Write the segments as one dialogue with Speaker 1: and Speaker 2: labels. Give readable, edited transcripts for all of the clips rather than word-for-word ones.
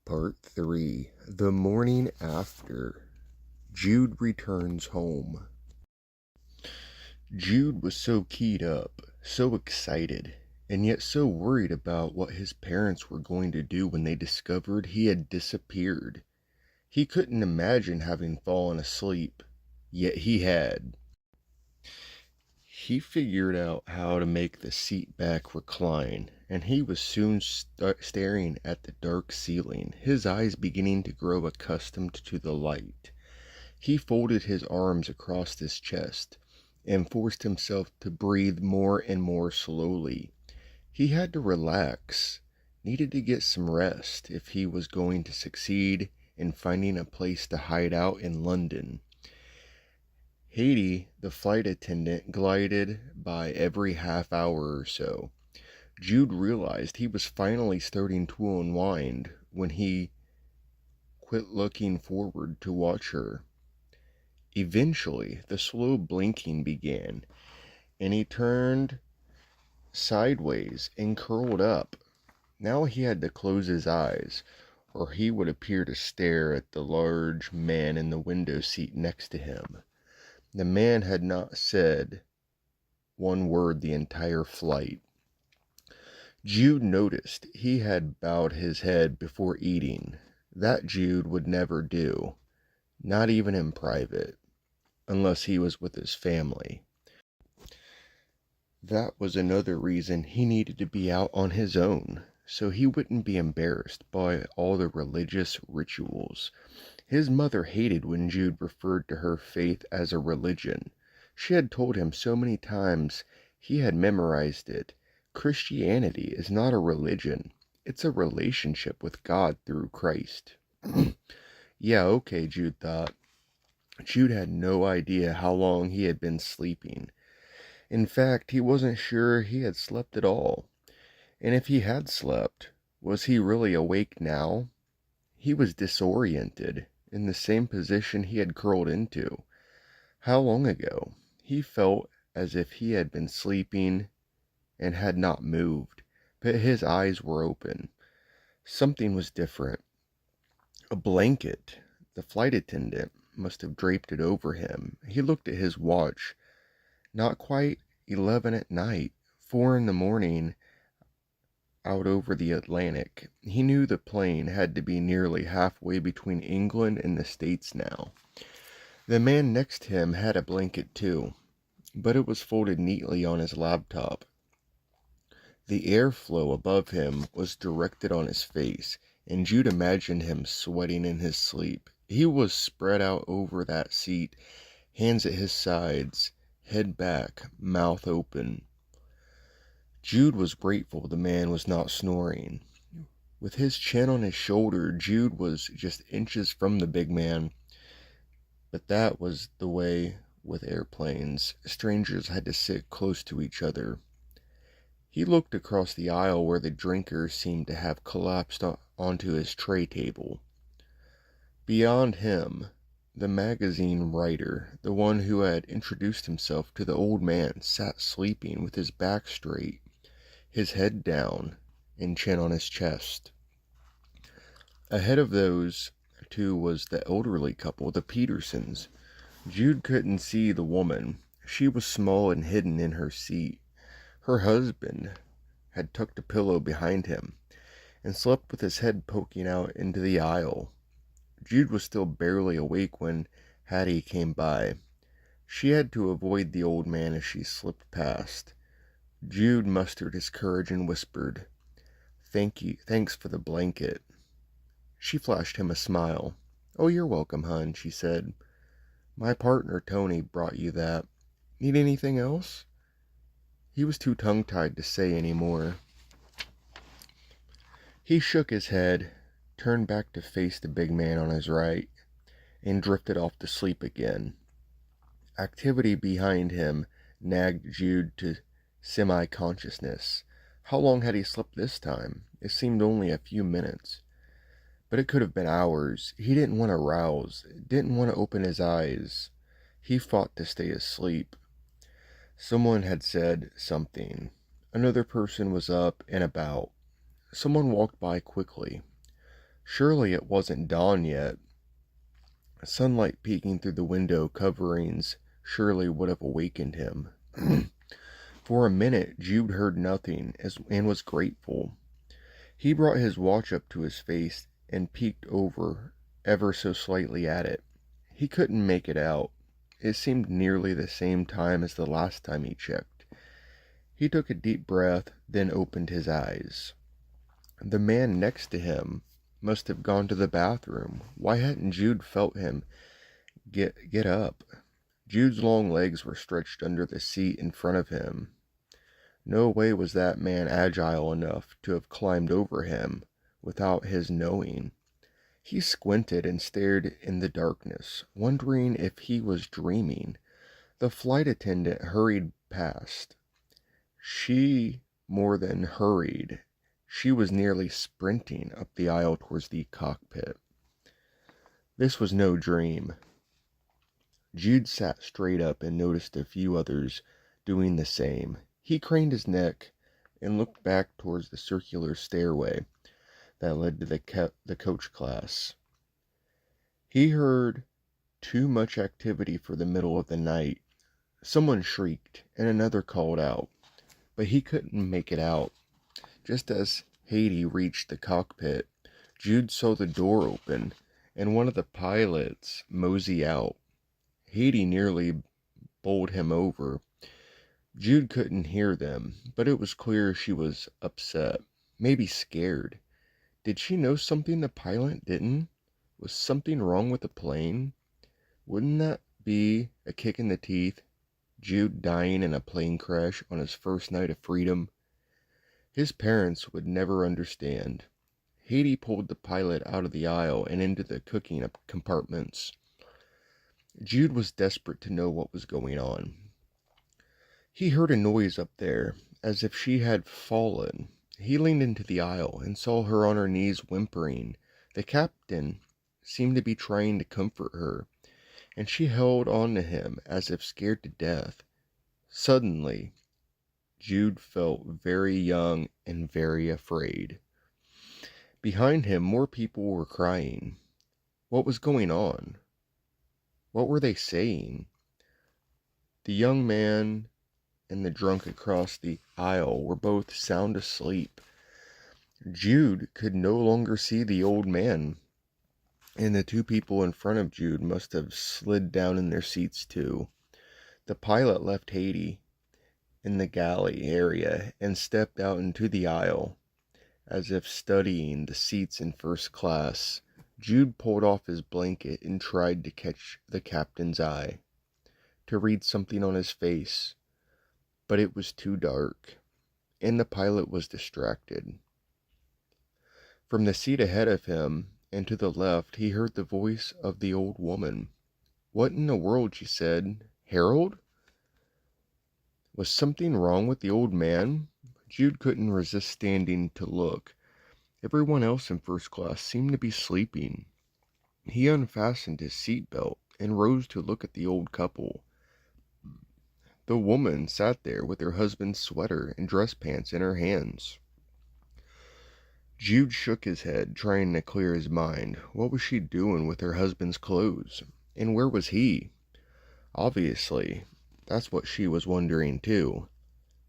Speaker 1: Part 3. The morning after. Jude returns home. Jude was so keyed up, so excited, and yet so worried about what his parents were going to do when they discovered he had disappeared. He couldn't imagine having fallen asleep, yet he had. He figured out how to make the seat back recline, and he was soon staring at the dark ceiling, his eyes beginning to grow accustomed to the light. He folded his arms across his chest and forced himself to breathe more and more slowly. He had to relax, needed to get some rest if he was going to succeed in finding a place to hide out in London. Haiti, the flight attendant, glided by every half hour or so. Jude realized he was finally starting to unwind when he quit looking forward to watch her. Eventually, the slow blinking began, and he turned sideways and curled up. Now he had to close his eyes, or he would appear to stare at the large man in the window seat next to him. The man had not said one word the entire flight. Jude noticed he had bowed his head before eating. That Jude would never do, not even in private, unless he was with his family. That was another reason he needed to be out on his own, so he wouldn't be embarrassed by all the religious rituals. His mother hated when Jude referred to her faith as a religion. She had told him so many times he had memorized it. Christianity is not a religion. It's a relationship with God through Christ. Yeah, okay, Jude thought. Jude had no idea how long he had been sleeping. In fact, he wasn't sure he had slept at all. And if he had slept, was he really awake now? He was disoriented, in the same position he had curled into. How long ago? He felt as if he had been sleeping and had not moved, but his eyes were open. Something was different. A blanket. The flight attendant must have draped it over him. He looked at his watch. Not quite 11 at night, 4 in the morning, out over the Atlantic. He knew the plane had to be nearly halfway between England and the States now. The man next to him had a blanket too, but it was folded neatly on his laptop. The airflow above him was directed on his face, and Jude imagined him sweating in his sleep. He was spread out over that seat, hands at his sides, head back, mouth open. Jude was grateful the man was not snoring. With his chin on his shoulder, Jude was just inches from the big man. But that was the way with airplanes. Strangers had to sit close to each other. He looked across the aisle where the drinker seemed to have collapsed onto his tray table. Beyond him, the magazine writer, the one who had introduced himself to the old man, sat sleeping with his back straight, his head down, and chin on his chest. Ahead of those two was the elderly couple, the Petersons. Jude couldn't see the woman. She was small and hidden in her seat. Her husband had tucked a pillow behind him and slept with his head poking out into the aisle. Jude was still barely awake when Hattie came by. She had to avoid the old man as she slipped past. Jude mustered his courage and whispered, Thanks for the blanket." She flashed him a smile. "Oh, you're welcome, hon," she said. "My partner, Tony, brought you that. Need anything else?" He was too tongue-tied to say any more. He shook his head, turned back to face the big man on his right, and drifted off to sleep again. Activity behind him nagged Jude to semi-consciousness. How long had he slept this time? It seemed only a few minutes. But it could have been hours. He didn't want to rouse, didn't want to open his eyes. He fought to stay asleep. Someone had said something. Another person was up and about. Someone walked by quickly. Surely it wasn't dawn yet. Sunlight peeking through the window coverings surely would have awakened him. For a minute, Jude heard nothing and was grateful. He brought his watch up to his face and peeked over ever so slightly at it. He couldn't make it out. It seemed nearly the same time as the last time he checked. He took a deep breath, then opened his eyes. The man next to him must have gone to the bathroom. Why hadn't Jude felt him get up? Jude's long legs were stretched under the seat in front of him. No way was that man agile enough to have climbed over him without his knowing. He squinted and stared in the darkness, wondering if he was dreaming. The flight attendant hurried past. She more than hurried. She was nearly sprinting up the aisle towards the cockpit. This was no dream. Jude sat straight up and noticed a few others doing the same. He craned his neck and looked back towards the circular stairway that led to the coach class. He heard too much activity for the middle of the night. Someone shrieked and another called out, but he couldn't make it out. Just as Haiti reached the cockpit, Jude saw the door open and one of the pilots mosey out. Haiti nearly bowled him over. Jude couldn't hear them, but it was clear she was upset, maybe scared. Did she know something the pilot didn't? Was something wrong with the plane? Wouldn't that be a kick in the teeth? Jude dying in a plane crash on his first night of freedom? His parents would never understand. Haiti pulled the pilot out of the aisle and into the cooking compartments. Jude was desperate to know what was going on. He heard a noise up there, as if she had fallen. He leaned into the aisle and saw her on her knees whimpering. The captain seemed to be trying to comfort her, and she held on to him as if scared to death. Suddenly, Jude felt very young and very afraid. Behind him, more people were crying. What was going on? What were they saying? The young man and the drunk across the aisle were both sound asleep. Jude could no longer see the old man, and the two people in front of Jude must have slid down in their seats too. The pilot left Haiti in the galley area and stepped out into the aisle, as if studying the seats in first class. Jude pulled off his blanket and tried to catch the captain's eye, to read something on his face, but it was too dark, and the pilot was distracted. From the seat ahead of him and to the left, he heard the voice of the old woman. What in the world, she said. Harold? Was something wrong with the old man? Jude couldn't resist standing to look. Everyone else in first class seemed to be sleeping. He unfastened his seatbelt and rose to look at the old couple. The woman sat there with her husband's sweater and dress pants in her hands. Jude shook his head, trying to clear his mind. What was she doing with her husband's clothes? And where was he? Obviously, that's what she was wondering too.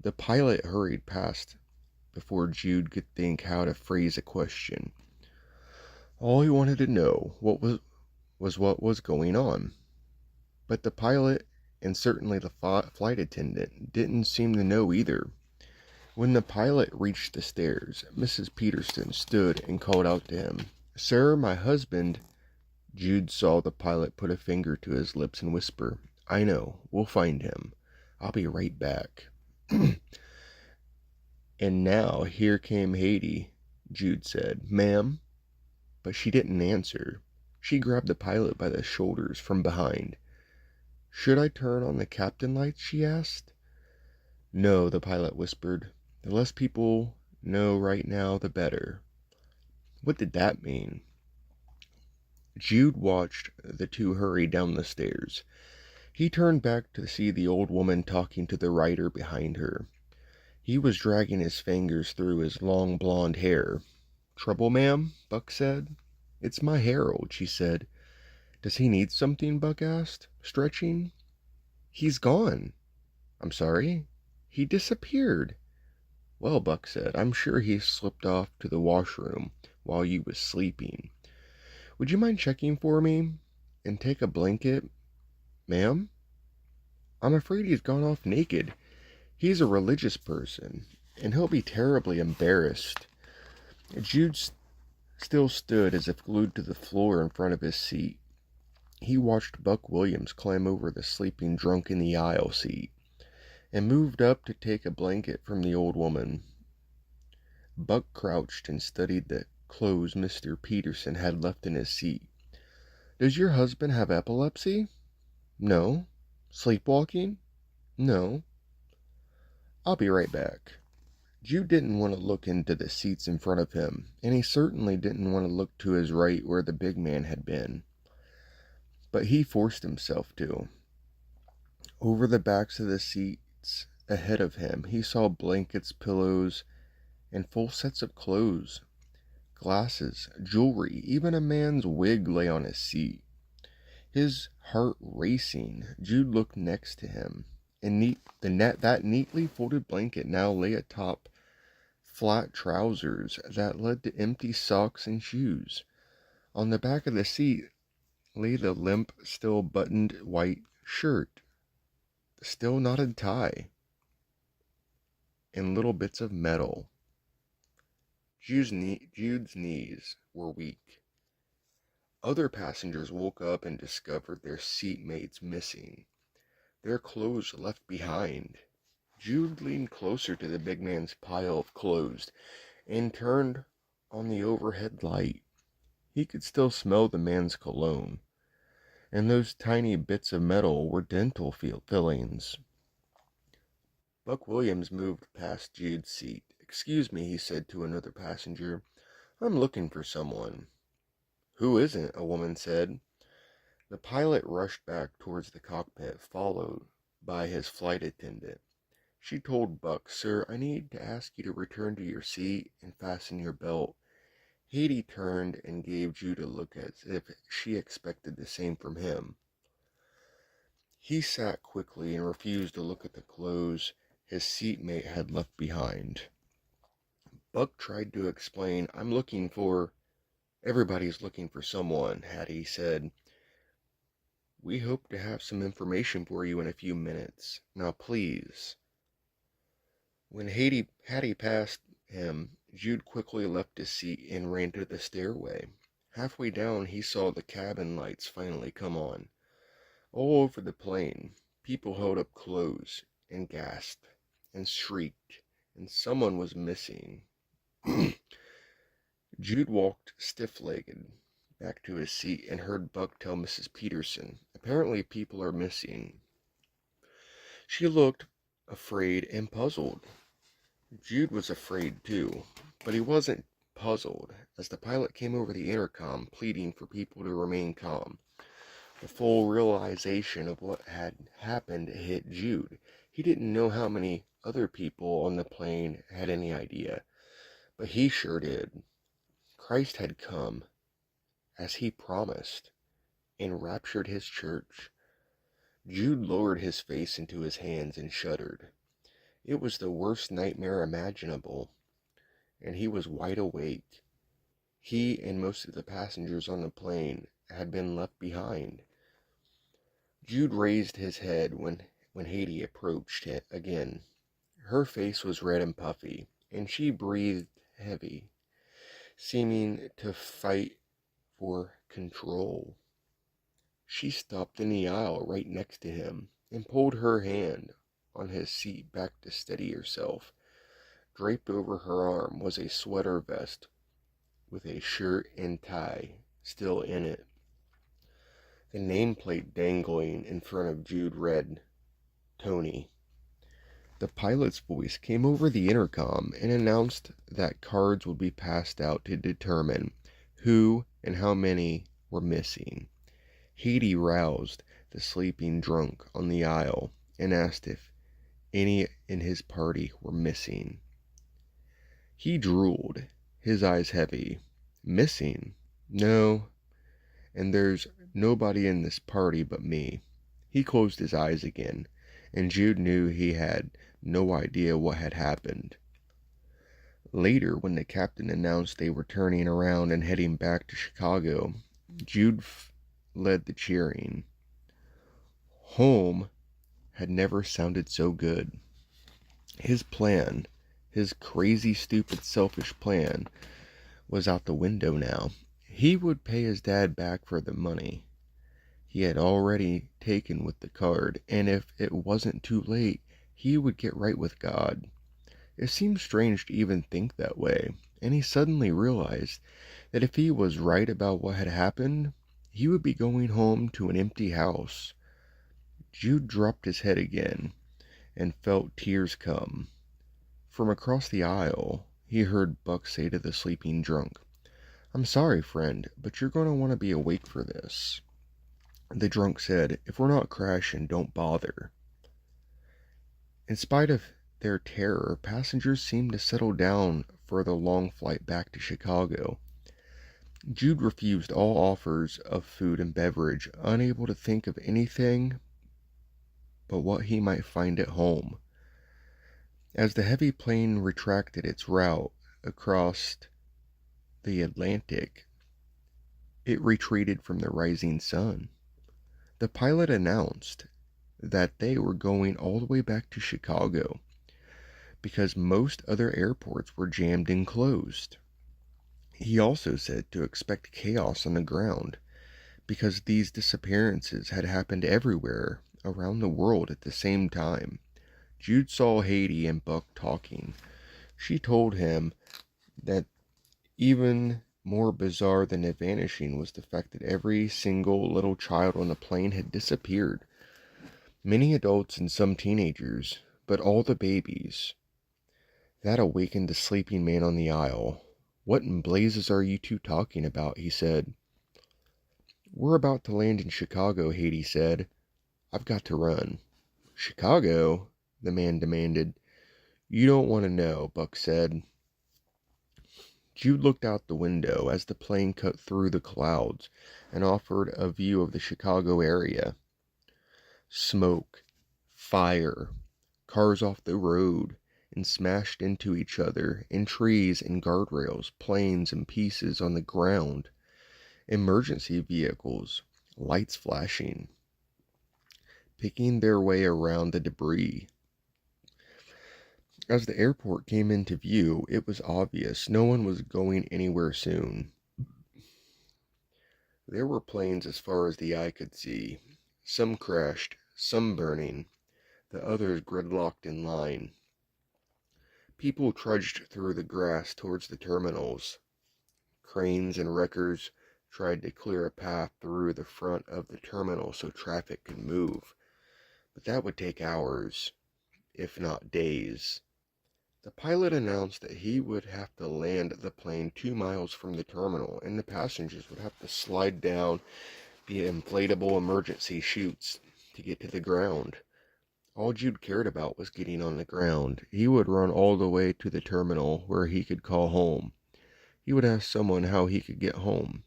Speaker 1: The pilot hurried past before Jude could think how to phrase a question. All he wanted to know was what was going on. But the pilot and certainly the flight attendant didn't seem to know either. When the pilot reached the stairs, Mrs. Peterson stood and called out to him, Sir, my husband. Jude saw the pilot put a finger to his lips and whisper, I know, we'll find him. I'll be right back. And now here came Haiti, Jude said, Ma'am? But she didn't answer. She grabbed the pilot by the shoulders from behind. Should I turn on the captain lights, she asked. No, the pilot whispered. The less people know right now, the better. What did that mean? Jude watched the two hurry down the stairs. He turned back to see the old woman talking to the rider behind her. He was dragging his fingers through his long blonde hair, "Trouble, ma'am?" Buck said. "It's my Harold," she said. "Does he need something?" Buck asked, stretching. "He's gone." "I'm sorry?" "He disappeared." "Well," Buck said, "I'm sure he slipped off to the washroom while you was sleeping. Would you mind checking for me? And take a blanket?" "Ma'am?" "I'm afraid he's gone off naked. He's a religious person, and he'll be terribly embarrassed." Jude still stood as if glued to the floor in front of his seat. He watched Buck Williams climb over the sleeping drunk in the aisle seat, and moved up to take a blanket from the old woman. Buck crouched and studied the clothes Mr. Peterson had left in his seat. "Does your husband have epilepsy?" "No." "Sleepwalking?" "No." "I'll be right back." Jude didn't want to look into the seats in front of him, and he certainly didn't want to look to his right where the big man had been. But he forced himself to. Over the backs of the seats ahead of him, he saw blankets, pillows, and full sets of clothes, glasses, jewelry, even a man's wig lay on his seat. His heart racing, Jude looked next to him, and that neatly folded blanket now lay atop flat trousers that led to empty socks and shoes. On the back of the seat lay the limp, still buttoned white shirt, still knotted tie, and little bits of metal. Jude's knees were weak. Other passengers woke up and discovered their seatmates missing, their clothes left behind. Jude leaned closer to the big man's pile of clothes and turned on the overhead light. He could still smell the man's cologne, and those tiny bits of metal were dental fillings. Buck Williams moved past Jude's seat. "Excuse me," he said to another passenger. "I'm looking for someone." "Who isn't?" a woman said. The pilot rushed back towards the cockpit, followed by his flight attendant. She told Buck, "Sir, I need to ask you to return to your seat and fasten your belt." Haiti turned and gave Jude a look as if she expected the same from him. He sat quickly and refused to look at the clothes his seatmate had left behind. Buck tried to explain. "Everybody's looking for someone," Hattie said. "We hope to have some information for you in a few minutes. Now please." When Hattie passed him, Jude quickly left his seat and ran to the stairway. Halfway down, he saw the cabin lights finally come on. All over the plane, people held up clothes and gasped and shrieked, and someone was missing. Jude walked stiff-legged back to his seat and heard Buck tell Mrs. Peterson, "Apparently people are missing." She looked afraid and puzzled. Jude was afraid too, but he wasn't puzzled as the pilot came over the intercom pleading for people to remain calm. The full realization of what had happened hit Jude. He didn't know how many other people on the plane had any idea, but he sure did. Christ had come, as he promised, and raptured his church. Jude lowered his face into his hands and shuddered. It was the worst nightmare imaginable, and he was wide awake. He and most of the passengers on the plane had been left behind. Jude raised his head when Haiti approached it again. Her face was red and puffy, and she breathed heavy, seeming to fight for control. She stopped in the aisle right next to him and pulled her hand on his seat back to steady herself. Draped over her arm was a sweater vest with a shirt and tie still in it. The nameplate dangling in front of Jude read, "Tony." The pilot's voice came over the intercom and announced that cards would be passed out to determine who and how many were missing. Haiti roused the sleeping drunk on the aisle and asked if any in his party were missing. He drooled. his eyes heavy. Missing? No, and there's nobody in this party but me. He closed his eyes again, and Jude knew he had no idea what had happened. Later, when the captain announced they were turning around and heading back to Chicago, Jude led the cheering. Home had never sounded so good. His plan, his crazy, stupid, selfish plan, was out the window now. He would pay his dad back for the money he had already taken with the card, and if it wasn't too late, he would get right with God. It seemed strange to even think that way, and he suddenly realized that if he was right about what had happened, he would be going home to an empty house. Jude dropped his head again and felt tears come. From across the aisle, he heard Buck say to the sleeping drunk, "I'm sorry, friend, but you're going to want to be awake for this." The drunk said, "If we're not crashing, don't bother." In spite of their terror, passengers seemed to settle down for the long flight back to Chicago. Jude refused all offers of food and beverage, unable to think of anything but what he might find at home. As the heavy plane retracted its route across the Atlantic, it retreated from the rising sun. The pilot announced that they were going all the way back to Chicago because most other airports were jammed and closed. He also said to expect chaos on the ground because these disappearances had happened everywhere around the world at the same time. Jude saw Haiti and Buck talking. She told him that even more bizarre than it vanishing was the fact that every single little child on the plane had disappeared. Many adults and some teenagers, but all the babies. That awakened the sleeping man on the aisle. "What in blazes are you two talking about?" he said. "We're about to land in Chicago," Haiti said. "I've got to run." "Chicago?" the man demanded. "You don't want to know," Buck said. Jude looked out the window as the plane cut through the clouds and offered a view of the Chicago area. Smoke, fire, cars off the road and smashed into each other, and trees and guardrails, planes and pieces on the ground, emergency vehicles, lights flashing, picking their way around the debris. As the airport came into view, it was obvious no one was going anywhere soon. There were planes as far as the eye could see. Some crashed, some burning, the others gridlocked in line. People trudged through the grass towards the terminals. Cranes and wreckers tried to clear a path through the front of the terminal so traffic could move, but that would take hours, if not days. The pilot announced that he would have to land the plane 2 miles from the terminal, and the passengers would have to slide down the inflatable emergency chutes to get to the ground. All Jude cared about was getting on the ground. He would run all the way to the terminal where he could call home. He would ask someone how he could get home,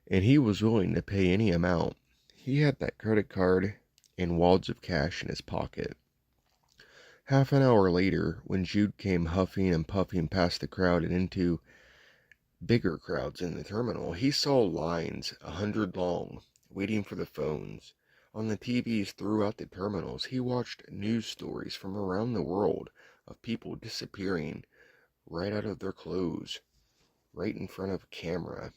Speaker 1: and he was willing to pay any amount. He had that credit card and wads of cash in his pocket. Half an hour later, when Jude came huffing and puffing past the crowd and into bigger crowds in the terminal, he saw lines 100 long, waiting for the phones. On the TVs throughout the terminals, he watched news stories from around the world of people disappearing right out of their clothes, right in front of a camera.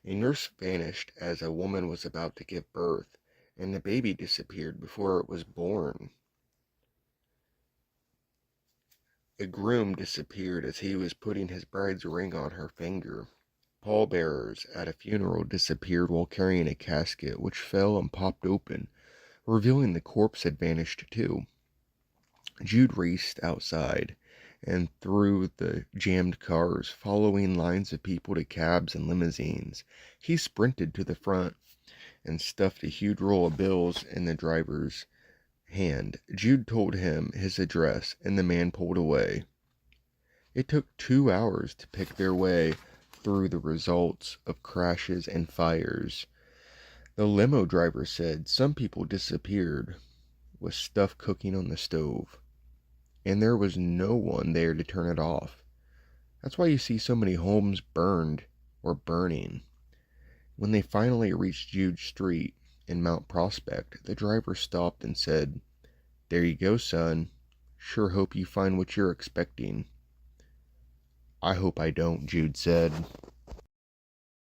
Speaker 1: A nurse vanished as a woman was about to give birth, and the baby disappeared before it was born. A groom disappeared as he was putting his bride's ring on her finger. Pallbearers at a funeral disappeared while carrying a casket, which fell and popped open, revealing the corpse had vanished too. Jude raced outside and through the jammed cars, following lines of people to cabs and limousines. He sprinted to the front and stuffed a huge roll of bills in the driver's hand. Jude told him his address, and the man pulled away. It took 2 hours to pick their way through the results of crashes and fires. The limo driver said some people disappeared with stuff cooking on the stove, and there was no one there to turn it off. That's why you see so many homes burned or burning. When they finally reached Jude Street in Mount Prospect, the driver stopped and said, "There you go, son. Sure hope you find what you're expecting." "I hope I don't," Jude said.